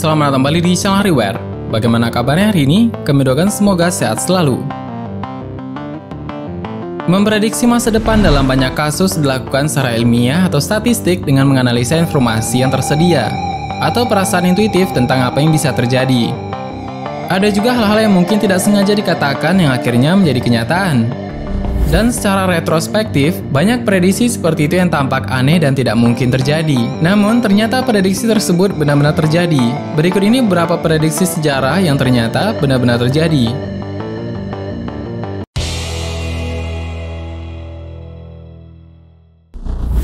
selamat datang kembali di channel Hariware. Bagaimana kabarnya hari ini? Kami doakan semoga sehat selalu. Memprediksi masa depan dalam banyak kasus dilakukan secara ilmiah atau statistik dengan menganalisa informasi yang tersedia atau perasaan intuitif tentang apa yang bisa terjadi. Ada juga hal-hal yang mungkin tidak sengaja dikatakan yang akhirnya menjadi kenyataan. Dan secara retrospektif, banyak prediksi seperti itu yang tampak aneh dan tidak mungkin terjadi. Namun, ternyata prediksi tersebut benar-benar terjadi. Berikut ini beberapa prediksi sejarah yang ternyata benar-benar terjadi.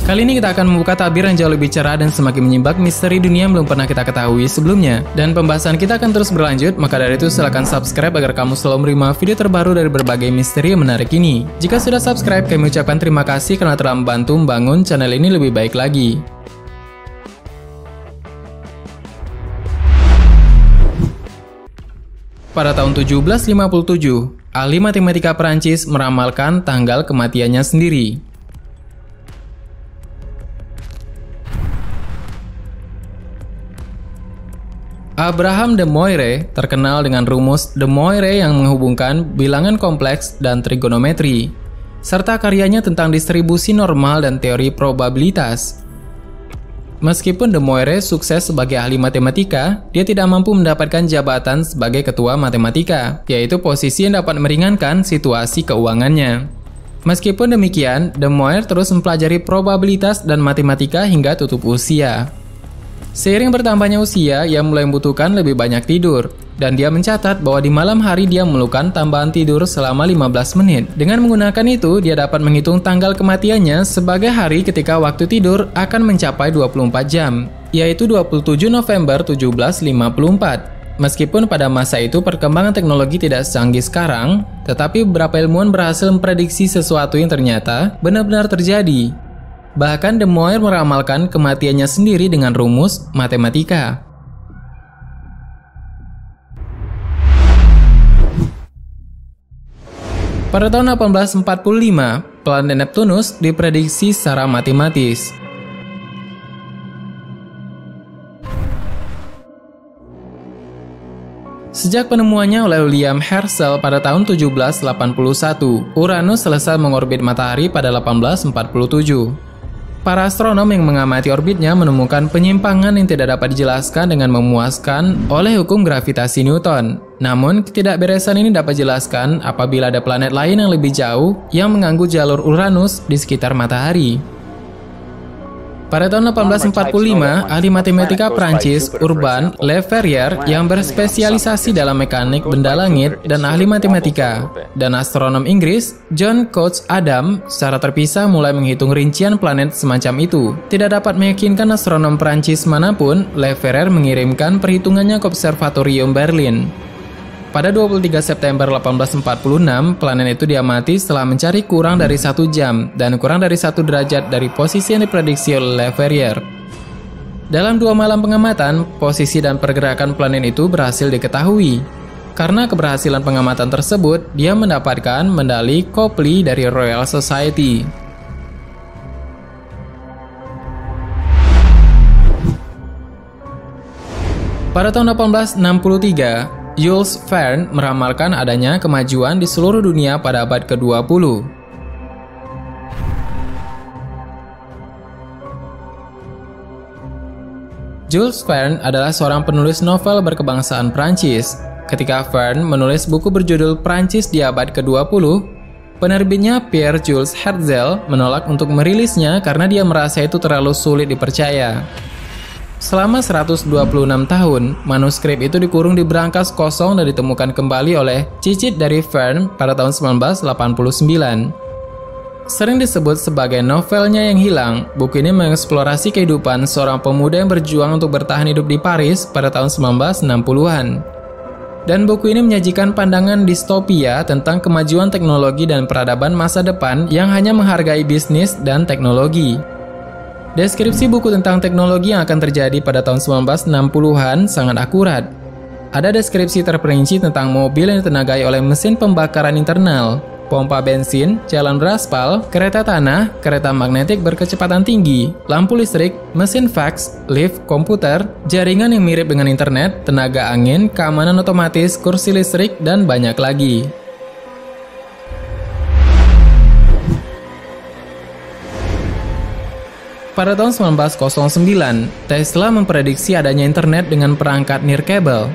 Kali ini kita akan membuka tabir yang jauh lebih cerah dan semakin menyimak misteri dunia yang belum pernah kita ketahui sebelumnya. Dan pembahasan kita akan terus berlanjut, maka dari itu silahkan subscribe agar kamu selalu menerima video terbaru dari berbagai misteri yang menarik ini. Jika sudah subscribe, kami ucapkan terima kasih karena telah membantu membangun channel ini lebih baik lagi. Pada tahun 1757, ahli matematika Perancis meramalkan tanggal kematiannya sendiri. Abraham de Moivre terkenal dengan rumus de Moivre yang menghubungkan bilangan kompleks dan trigonometri, serta karyanya tentang distribusi normal dan teori probabilitas. Meskipun de Moivre sukses sebagai ahli matematika, dia tidak mampu mendapatkan jabatan sebagai ketua matematika, yaitu posisi yang dapat meringankan situasi keuangannya. Meskipun demikian, de Moivre terus mempelajari probabilitas dan matematika hingga tutup usia. Seiring bertambahnya usia, ia mulai membutuhkan lebih banyak tidur, dan dia mencatat bahwa di malam hari dia memerlukan tambahan tidur selama 15 menit. Dengan menggunakan itu, dia dapat menghitung tanggal kematiannya sebagai hari ketika waktu tidur akan mencapai 24 jam, yaitu 27 November 1754. Meskipun pada masa itu perkembangan teknologi tidak secanggih sekarang, tetapi beberapa ilmuwan berhasil memprediksi sesuatu yang ternyata benar-benar terjadi. Bahkan de Moivre meramalkan kematiannya sendiri dengan rumus matematika. Pada tahun 1845, planet Neptunus diprediksi secara matematis. Sejak penemuannya oleh William Herschel pada tahun 1781, Uranus selesai mengorbit matahari pada 1847. Para astronom yang mengamati orbitnya menemukan penyimpangan yang tidak dapat dijelaskan dengan memuaskan oleh hukum gravitasi Newton. Namun, ketidakberesan ini dapat dijelaskan apabila ada planet lain yang lebih jauh yang mengganggu jalur Uranus di sekitar matahari. Pada tahun 1845, ahli matematika Prancis Urbain Le Verrier yang berspesialisasi dalam mekanik benda langit dan ahli matematika, dan astronom Inggris John Couch Adam secara terpisah mulai menghitung rincian planet semacam itu. Tidak dapat meyakinkan astronom Prancis manapun, Le Verrier mengirimkan perhitungannya ke Observatorium Berlin. Pada 23 September 1846, planet itu diamati setelah mencari kurang dari 1 jam dan kurang dari 1 derajat dari posisi yang diprediksi oleh Le Verrier. Dalam 2 malam pengamatan, posisi dan pergerakan planet itu berhasil diketahui. Karena keberhasilan pengamatan tersebut, dia mendapatkan medali Copley dari Royal Society. Pada tahun 1863, Jules Verne meramalkan adanya kemajuan di seluruh dunia pada abad ke-20. Jules Verne adalah seorang penulis novel berkebangsaan Prancis. Ketika Verne menulis buku berjudul Prancis di abad ke-20, penerbitnya Pierre-Jules Herzel menolak untuk merilisnya karena dia merasa itu terlalu sulit dipercaya. Selama 126 tahun, manuskrip itu dikurung di berangkas kosong dan ditemukan kembali oleh cicit dari Verne pada tahun 1989. Sering disebut sebagai novelnya yang hilang, buku ini mengeksplorasi kehidupan seorang pemuda yang berjuang untuk bertahan hidup di Paris pada tahun 1960-an. Dan buku ini menyajikan pandangan distopia tentang kemajuan teknologi dan peradaban masa depan yang hanya menghargai bisnis dan teknologi. Deskripsi buku tentang teknologi yang akan terjadi pada tahun 1960-an sangat akurat. Ada deskripsi terperinci tentang mobil yang ditenagai oleh mesin pembakaran internal, pompa bensin, jalan beraspal, kereta tanah, kereta magnetik berkecepatan tinggi, lampu listrik, mesin fax, lift, komputer, jaringan yang mirip dengan internet, tenaga angin, keamanan otomatis, kursi listrik, dan banyak lagi. Pada tahun 1909, Tesla memprediksi adanya internet dengan perangkat nirkabel.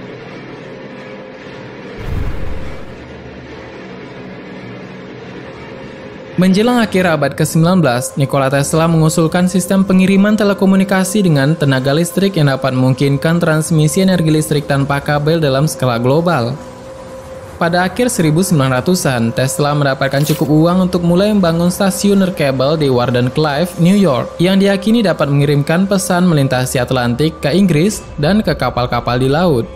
Menjelang akhir abad ke-19, Nikola Tesla mengusulkan sistem pengiriman telekomunikasi dengan tenaga listrik yang dapat memungkinkan transmisi energi listrik tanpa kabel dalam skala global. Pada akhir 1900-an, Tesla mendapatkan cukup uang untuk mulai membangun stasiun nirkabel di Wardenclyffe, New York, yang diyakini dapat mengirimkan pesan melintasi Atlantik ke Inggris dan ke kapal-kapal di laut.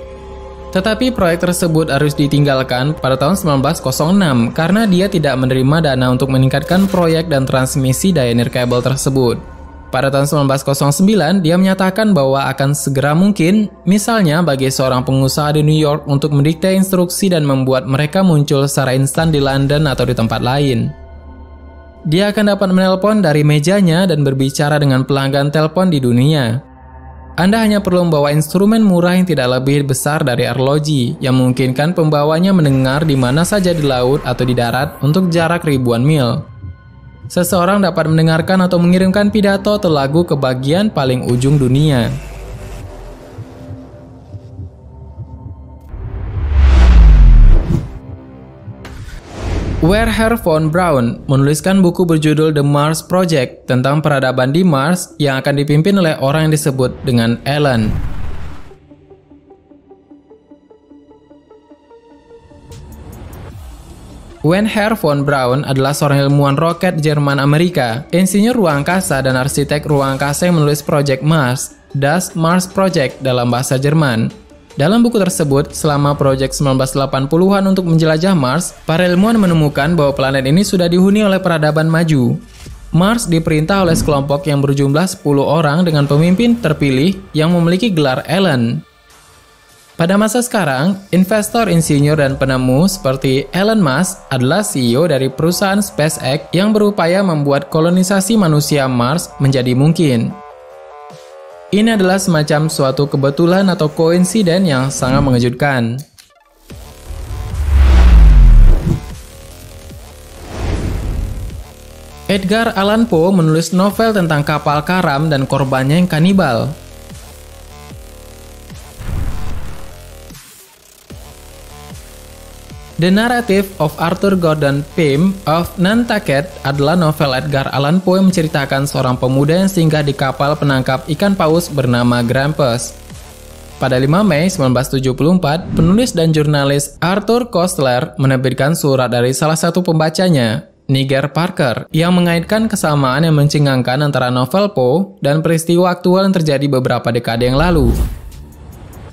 Tetapi proyek tersebut harus ditinggalkan pada tahun 1906 karena dia tidak menerima dana untuk meningkatkan proyek dan transmisi daya nirkabel tersebut. Pada tahun 1909, dia menyatakan bahwa akan segera mungkin, misalnya bagi seorang pengusaha di New York untuk mendikte instruksi dan membuat mereka muncul secara instan di London atau di tempat lain. Dia akan dapat menelpon dari mejanya dan berbicara dengan pelanggan telepon di dunia. Anda hanya perlu membawa instrumen murah yang tidak lebih besar dari arloji, yang memungkinkan pembawanya mendengar di mana saja di laut atau di darat untuk jarak ribuan mil. Seseorang dapat mendengarkan atau mengirimkan pidato atau lagu ke bagian paling ujung dunia. Wernher von Braun menuliskan buku berjudul The Mars Project tentang peradaban di Mars yang akan dipimpin oleh orang yang disebut dengan Allen. Wernher von Braun adalah seorang ilmuwan roket Jerman Amerika, insinyur ruang angkasa dan arsitek ruang angkasa yang menulis proyek Mars, Das Mars Project dalam bahasa Jerman. Dalam buku tersebut, selama proyek 1980-an untuk menjelajah Mars, para ilmuwan menemukan bahwa planet ini sudah dihuni oleh peradaban maju. Mars diperintah oleh sekelompok yang berjumlah 10 orang dengan pemimpin terpilih yang memiliki gelar Allen. Pada masa sekarang, investor, insinyur, dan penemu seperti Elon Musk adalah CEO dari perusahaan SpaceX yang berupaya membuat kolonisasi manusia Mars menjadi mungkin. Ini adalah semacam suatu kebetulan atau koinsiden yang sangat mengejutkan. Edgar Allan Poe menulis novel tentang kapal karam dan korbannya yang kanibal. The Narrative of Arthur Gordon Pym of Nantucket adalah novel Edgar Allan Poe yang menceritakan seorang pemuda yang singgah di kapal penangkap ikan paus bernama Grampus. Pada 5 Mei 1974, penulis dan jurnalis Arthur Koestler menerbitkan surat dari salah satu pembacanya, Niger Parker, yang mengaitkan kesamaan yang mencengangkan antara novel Poe dan peristiwa aktual yang terjadi beberapa dekade yang lalu.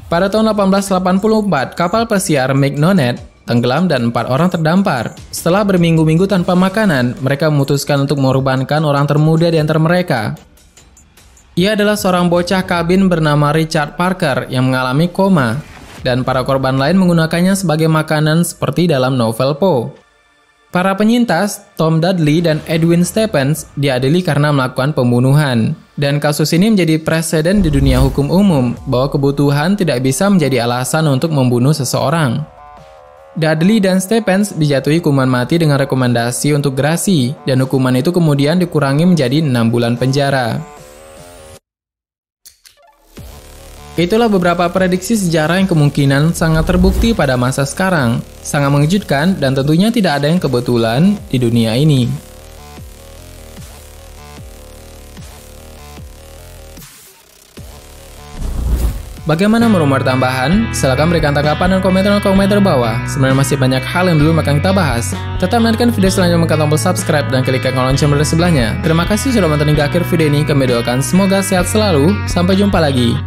Pada tahun 1884, kapal pesiar Mignonet tenggelam dan 4 orang terdampar. Setelah berminggu-minggu tanpa makanan, mereka memutuskan untuk mengorbankan orang termuda di antara mereka. Ia adalah seorang bocah kabin bernama Richard Parker yang mengalami koma, dan para korban lain menggunakannya sebagai makanan seperti dalam novel Poe. Para penyintas, Tom Dudley dan Edwin Stephens, diadili karena melakukan pembunuhan. Dan kasus ini menjadi preseden di dunia hukum umum bahwa kebutuhan tidak bisa menjadi alasan untuk membunuh seseorang. Dudley dan Stephens dijatuhi hukuman mati dengan rekomendasi untuk gerasi, dan hukuman itu kemudian dikurangi menjadi 6 bulan penjara. Itulah beberapa prediksi sejarah yang kemungkinan sangat terbukti pada masa sekarang. Sangat mengejutkan dan tentunya tidak ada yang kebetulan di dunia ini. Bagaimana merumor tambahan? Silahkan berikan tanggapan dan komentar bawah. Sebenarnya masih banyak hal yang belum akan kita bahas. Tetap menonton video selanjutnya, menekan tombol subscribe dan klik icon lonceng di sebelahnya. Terima kasih sudah menonton hingga akhir video ini. Kami doakan semoga sehat selalu. Sampai jumpa lagi.